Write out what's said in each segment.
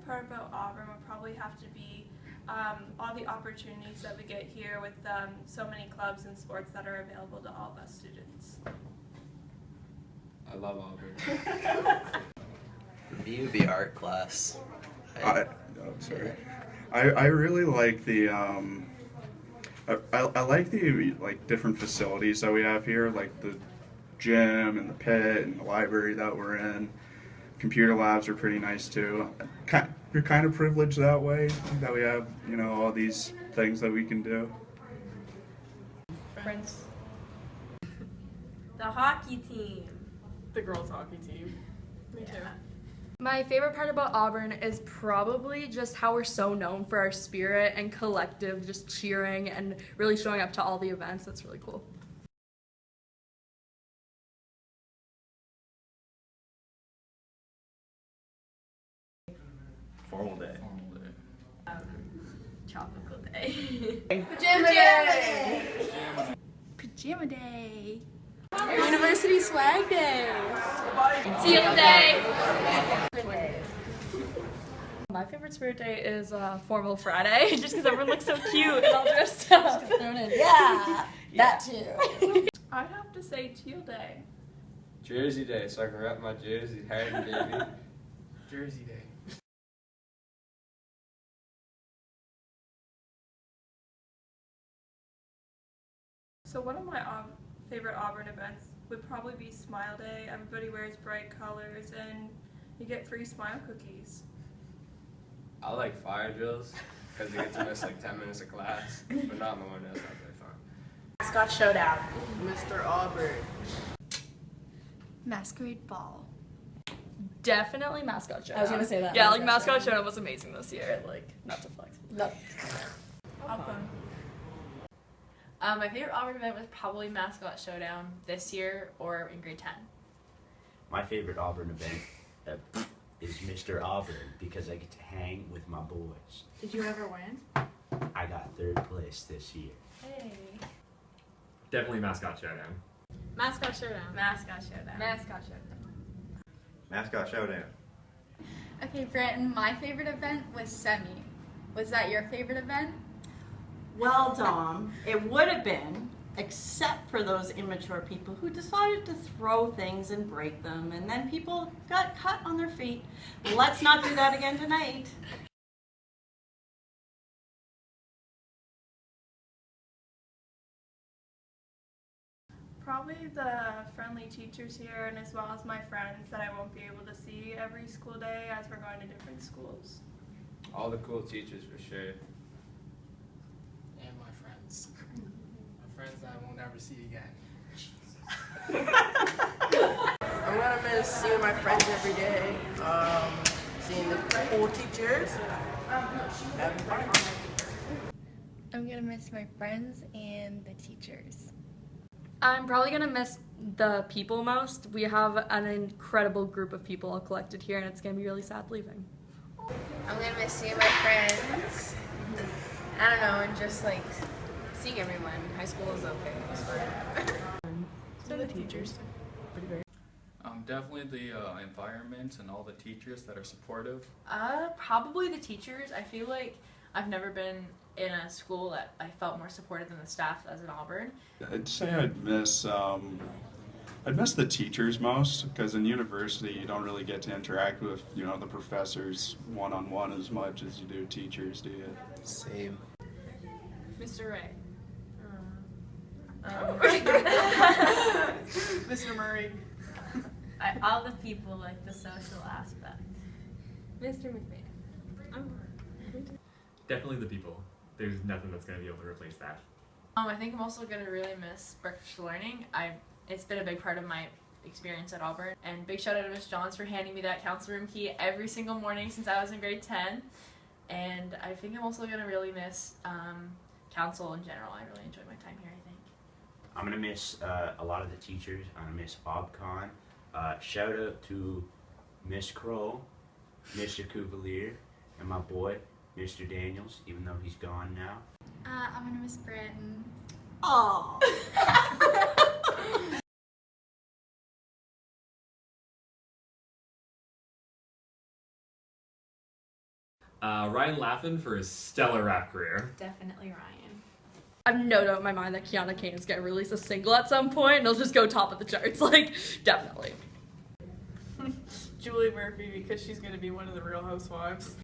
part about Auburn would probably have to be all the opportunities that we get here with so many clubs and sports that are available to all of us students. I love Auburn. For me, it would be art class. I really like the I like the different facilities that we have here, like the gym and the pit and the library that we're in. Computer labs are pretty nice too. You're kind of privileged that way, that we have, all these things that we can do. Friends. The hockey team. The girls hockey team. Me too. My favorite part about Auburn is probably just how we're so known for our spirit and collective just cheering and really showing up to all the events. That's really cool. Formal day. Tropical day. Pajama day! Pajama day! University swag day! Teal day. My favorite spirit day is formal Friday, just because everyone looks so cute and all dressed up. Yeah, that too. I'd have to say Teal Day. Jersey Day, so I can rep my jersey hard, baby. Jersey Day. So one of my favorite Auburn events would probably be Smile Day. Everybody wears bright colors and you get free smile cookies. I like fire drills because you get to miss like 10 minutes of class, but not in the morning. That's not very fun. Mascot showdown. Mr. Auburn. Masquerade ball. Definitely mascot showdown. I was gonna say that. Yeah, like mascot showdown was amazing this year. Like, not to flex. No. My favorite Auburn event was probably Mascot Showdown this year or in grade 10. My favorite Auburn event is Mr. Auburn because I get to hang with my boys. Did you ever win? I got 3rd place this year. Hey. Definitely Mascot Showdown. Mascot Showdown. Mascot Showdown. Mascot Showdown. Mascot Showdown. Okay, Britton, my favorite event was Semi. Was that your favorite event? Well, Dom, it would have been, except for those immature people who decided to throw things and break them, and then people got cut on their feet. Let's not do that again tonight. Probably the friendly teachers here, and as well as my friends that I won't be able to see every school day as we're going to different schools. All the cool teachers for sure. And my friends. My friends that I won't ever see again. I'm gonna miss seeing my friends every day. Seeing the cool teachers. Having fun. I'm gonna miss my friends and the teachers. I'm probably gonna miss the people most. We have an incredible group of people all collected here, and it's gonna be really sad leaving. I'm gonna miss seeing my friends. I don't know, and just like seeing everyone. High school is okay. It was fun. So the teachers. Pretty great. Definitely the environment and all the teachers that are supportive. Probably the teachers. I feel like I've never been in a school that I felt more supported than the staff as in Auburn. I'd say I'd miss the teachers most, because in university you don't really get to interact with the professors one-on-one as much as you do teachers, do you? Same. Mr. Ray. Mr. Murray. All the people like the social aspect. Mr. McMahon. Definitely the people. There's nothing that's going to be able to replace that. I think I'm also going to really miss breakfast learning. It's been a big part of my experience at Auburn. And big shout out to Miss Johns for handing me that council room key every single morning since I was in grade 10. And I think I'm also going to really miss council in general. I really enjoyed my time here, I think. I'm going to miss a lot of the teachers. I'm going to miss ObCon. Shout out to Miss Crow, Mr. Cuvalier, and my boy, Mr. Daniels, even though he's gone now. I'm gonna miss Britton. Oh. Ryan Laffin for his stellar rap career. Definitely Ryan. I have no doubt in my mind that Kiana Kane's gonna release a single at some point and it'll just go top of the charts. Like, definitely. Julie Murphy, because she's going to be one of the Real Housewives.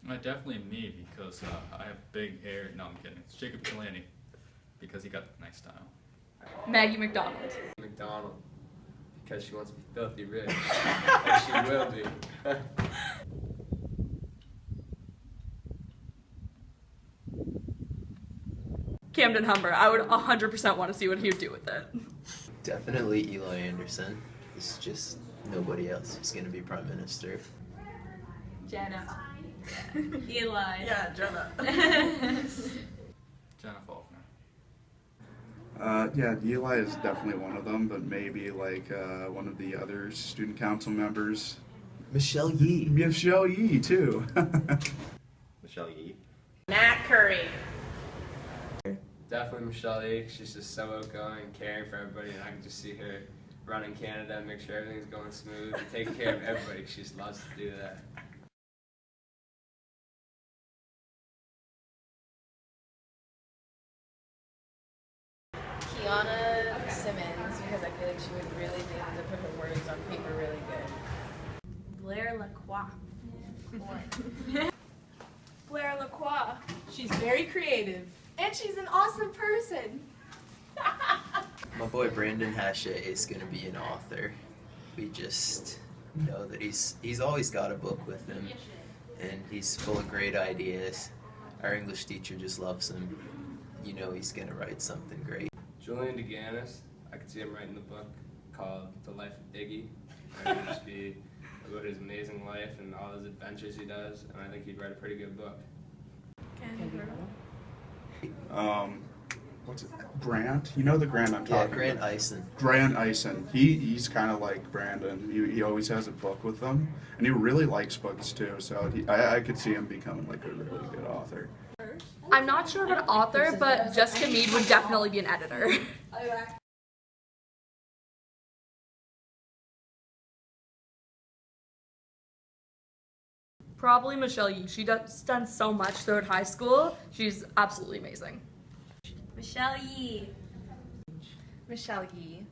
Definitely me, because I have big hair. No, I'm kidding. It's Jacob Kalani, because he got nice style. Maggie McDonald. McDonald, because she wants to be filthy rich. And she will be. Camden Humber. I would 100% want to see what he would do with it. Definitely Eli Anderson. It's just nobody else who's going to be prime minister. Jenna. Eli. Yeah, Jenna. Jenna Faulkner. Yeah, Eli is definitely one of them, but maybe like one of the other student council members. Michelle Yee. Michelle Yee, too. Michelle Yee. Nat Curry. Definitely Michelle Yee. She's just so outgoing and caring for everybody, and I can just see her running Canada and make sure everything's going smooth and taking care of everybody. She just loves to do that. Kiana Simmons, because I feel like she would really be able to put her words on paper really good. Blair Lacroix. Blair Lacroix. She's very creative. And she's an awesome person. My boy Brandon Hachette is going to be an author. We just know that he's always got a book with him, and he's full of great ideas. Our English teacher just loves him. You know he's going to write something great. Julian DeGanis, I could see him writing the book called The Life of Diggy. And it would just be about his amazing life and all his adventures he does, and I think he'd write a pretty good book. What's it? Grant? You know the Grant I'm talking Grant about? Eisen. Grant Eisen. He's kind of like Brandon. He always has a book with him, and he really likes books too. So I could see him becoming like a really good author. I'm not sure about author, but Jessica Mead would definitely be an editor. Probably Michelle Yee. She's done so much throughout high school. She's absolutely amazing. Michelle Yee. Michelle Yee.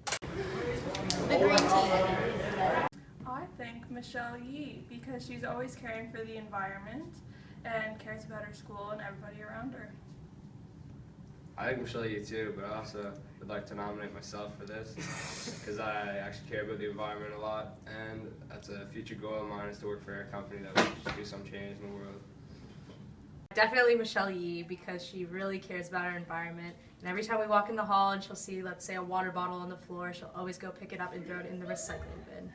The Green Tea. I think Michelle Yee, because she's always caring for the environment and cares about her school and everybody around her. I think Michelle Yee too, but I also would like to nominate myself for this because I actually care about the environment a lot, and that's a future goal of mine is to work for a company that will do some change in the world. Definitely Michelle Yee, because she really cares about our environment, and every time we walk in the hall and she'll see, let's say, a water bottle on the floor, she'll always go pick it up and throw it in the recycling bin.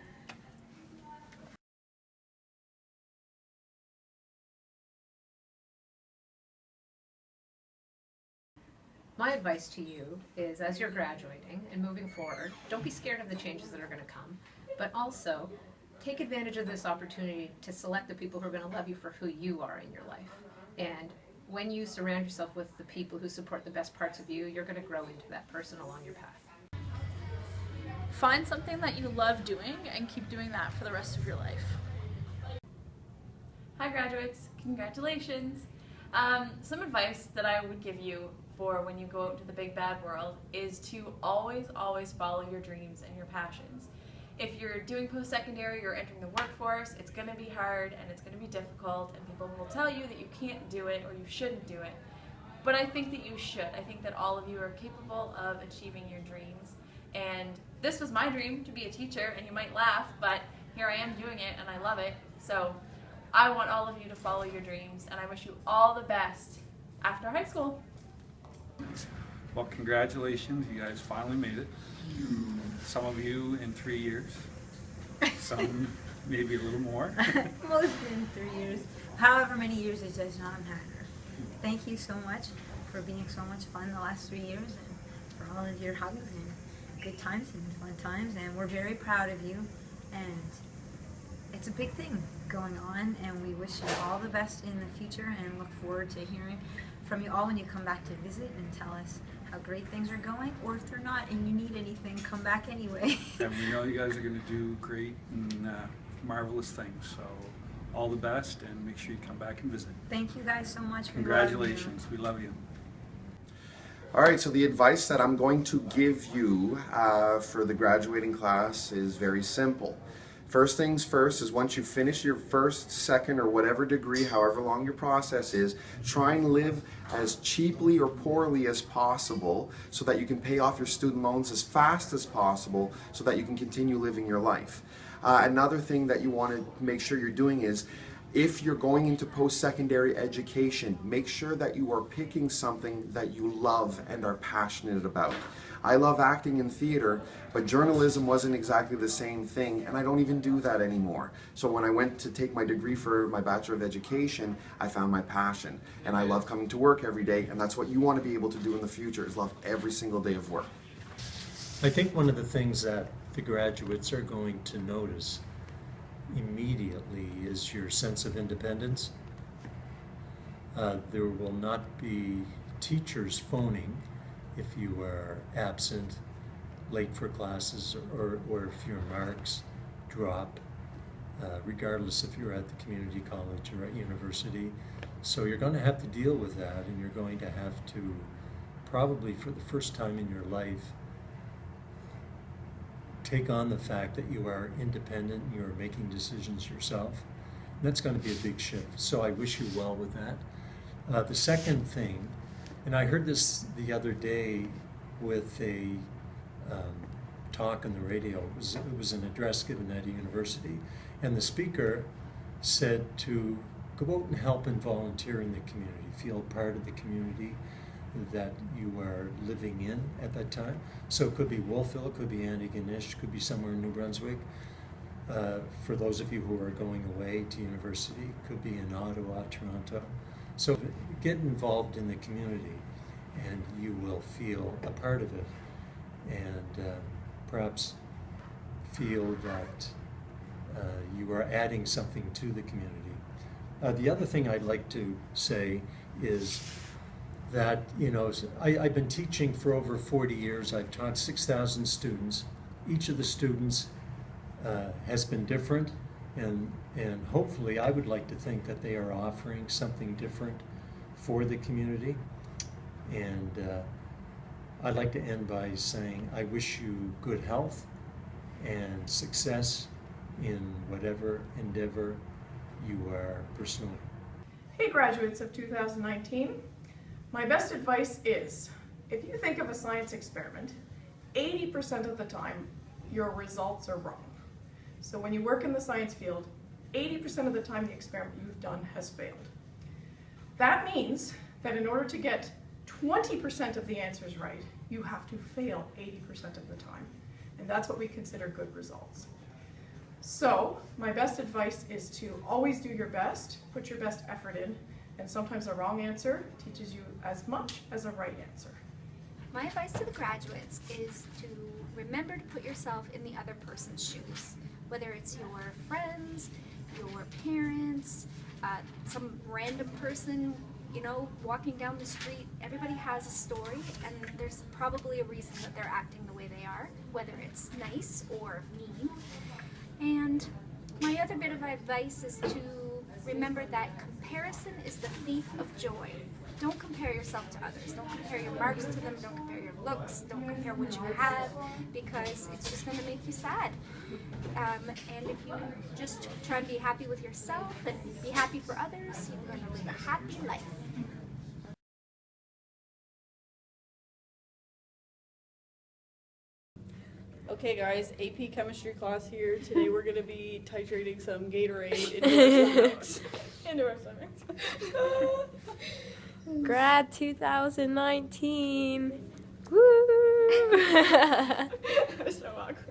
My advice to you is, as you're graduating and moving forward, don't be scared of the changes that are going to come, but also take advantage of this opportunity to select the people who are going to love you for who you are in your life. And when you surround yourself with the people who support the best parts of you, you're going to grow into that person along your path. Find something that you love doing and keep doing that for the rest of your life. Hi graduates, congratulations. Some advice that I would give you for when you go out into the big bad world is to always follow your dreams and your passions. If you're doing post-secondary or entering the workforce, it's going to be hard and it's going to be difficult, and people will tell you that you can't do it or you shouldn't do it. But I think that you should. I think that all of you are capable of achieving your dreams. And this was my dream, to be a teacher, and you might laugh, but here I am doing it and I love it. So I want all of you to follow your dreams, and I wish you all the best after high school. Well, congratulations, you guys finally made it. Some of you in 3 years, some maybe a little more. Most in 3 years. However many years it does not matter. Thank you so much for being so much fun the last 3 years, and for all of your hugs and good times and fun times, and we're very proud of you, and it's a big thing going on, and we wish you all the best in the future and look forward to hearing from you all when you come back to visit and tell us how great things are going, or if they're not and you need anything, come back anyway. And we know you guys are going to do great and marvelous things, so all the best, and make sure you come back and visit. Thank you guys so much. Congratulations. We love you. All right, so the advice that I'm going to give you for the graduating class is very simple. First things first is once you finish your first, second, or whatever degree, however long your process is, try and live as cheaply or poorly as possible so that you can pay off your student loans as fast as possible so that you can continue living your life. Another thing that you want to make sure you're doing is, if you're going into post-secondary education, make sure that you are picking something that you love and are passionate about. I love acting in theater, but journalism wasn't exactly the same thing, and I don't even do that anymore. So when I went to take my degree for my Bachelor of Education, I found my passion, and I love coming to work every day, and that's what you want to be able to do in the future, is love every single day of work. I think one of the things that the graduates are going to notice immediately is your sense of independence. There will not be teachers phoning if you are absent, late for classes, or if your marks drop, regardless if you're at the community college or at university. So you're going to have to deal with that, and you're going to have to, probably for the first time in your life, take on the fact that you are independent, you're making decisions yourself. And that's going to be a big shift. So I wish you well with that. The second thing, and I heard this the other day with a talk on the radio. It was an address given at a university, and the speaker said to go out and help and volunteer in the community, feel part of the community that you are living in at that time. So it could be Wolfville, it could be Antigonish, it could be somewhere in New Brunswick. For those of you who are going away to university, it could be in Ottawa, Toronto. So get involved in the community and you will feel a part of it, and perhaps feel that you are adding something to the community. The other thing I'd like to say is that, you know, I've been teaching for over 40 years. I've taught 6,000 students. Each of the students has been different, and hopefully I would like to think that they are offering something different for the community. And I'd like to end by saying I wish you good health and success in whatever endeavor you are pursuing. Hey graduates of 2019, my best advice is, if you think of a science experiment, 80% of the time your results are wrong. So when you work in the science field, 80% of the time the experiment you've done has failed. That means that in order to get 20% of the answers right, you have to fail 80% of the time. And that's what we consider good results. So my best advice is to always do your best, put your best effort in, and sometimes a wrong answer teaches you as much as a right answer. My advice to the graduates is to remember to put yourself in the other person's shoes, whether it's your friends, your parents, some random person, you know, walking down the street. Everybody has a story, and there's probably a reason that they're acting the way they are, whether it's nice or mean. And my other bit of advice is to remember that comparison is the thief of joy. Don't compare yourself to others. Don't compare your marks to them. Don't compare your looks. Don't compare what you have, because it's just going to make you sad. And if you just try to be happy with yourself and be happy for others, you're going to live a happy life. Okay guys, AP chemistry class here. Today we're going to be titrating some Gatorade into our stomachs. Grad 2019. Woo! So awkward.